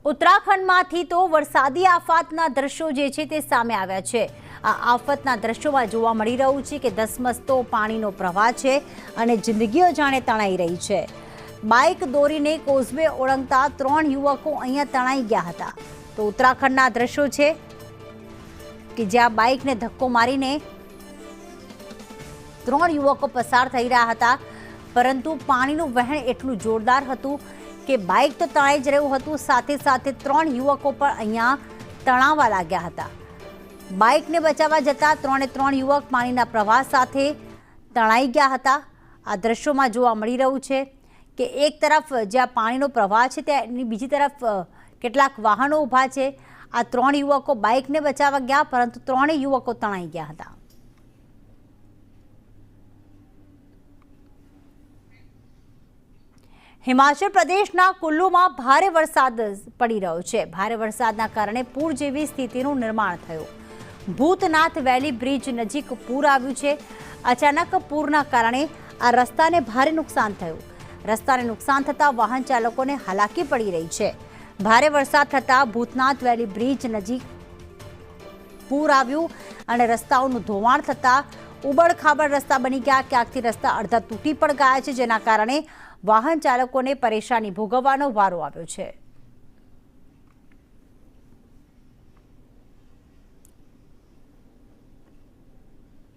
ઉત્તરાખંડમાંથી તો વરસાદી આફતના દ્રશ્યો જે છે તે સામે આવ્યા છે। આ આફતના દ્રશ્યોમાં જોવા મળી રહ્યું છે કે ધસમસતો પાણીનો પ્રવાહ છે અને જિંદગીઓ જાણે તણાઈ રહી છે। બાઇક દોરીને કોઝવે ઓળંગતા 3 યુવકો અહીંયા તણાઈ ગયા હતા। તો ઉત્તરાખંડના દ્રશ્યો છે કે જ્યાં બાઇકને ધક્કો મારીને 3 યુવકો પસાર થઈ રહ્યા હતા, પરંતુ પાણીનું વહેણ એટલું જોરદાર હતું કે બાઇક તો તણાઈ જ રહ્યું હતું, સાથે સાથે 3 યુવકો પણ અહીંયા તણાવા લાગ્યા હતા। બાઇકને બચાવવા જતા 3 યુવક પાણીના પ્રવાહ સાથે તણાઈ ગયા હતા। આ દ્રશ્યોમાં જોવા મળી રહ્યું છે કે એક તરફ જ્યાં પાણીનો પ્રવાહ છે ત્યાંની બીજી તરફ કેટલાક વાહનો ઊભા છે। આ 3 યુવકો બાઇકને બચાવવા ગયા, પરંતુ 3 યુવકો તણાઈ ગયા હતા। હિમાચલ પ્રદેશના કુલ્લુમાં ભારે વરસાદ પડી રહ્યો છે। ભારે વરસાદના કારણે પૂર જેવી સ્થિતિનું નિર્માણ થયું। ભૂતનાથ વેલી બ્રિજ નજીક પૂર આવ્યું છે। અચાનક પૂરના કારણે આ રસ્તાને ભારે નુકસાન થયું। રસ્તાને નુકસાન થતાં વાહન ચાલકોને હાલાકી પડી રહી છે। ભારે વરસાદ થતાં ભૂતનાથ વેલી બ્રિજ નજીક પૂર આવ્યું અને રસ્તાઓનું ધોવાણ થતાં ઉબડખાબડ રસ્તા બની ગયા। ક્યાંકથી રસ્તા અડધા તૂટી પણ ગયા છે, જેના કારણે વાહન ચાલકોને પરેશાની ભોગવવાનો વારો આવ્યો છે।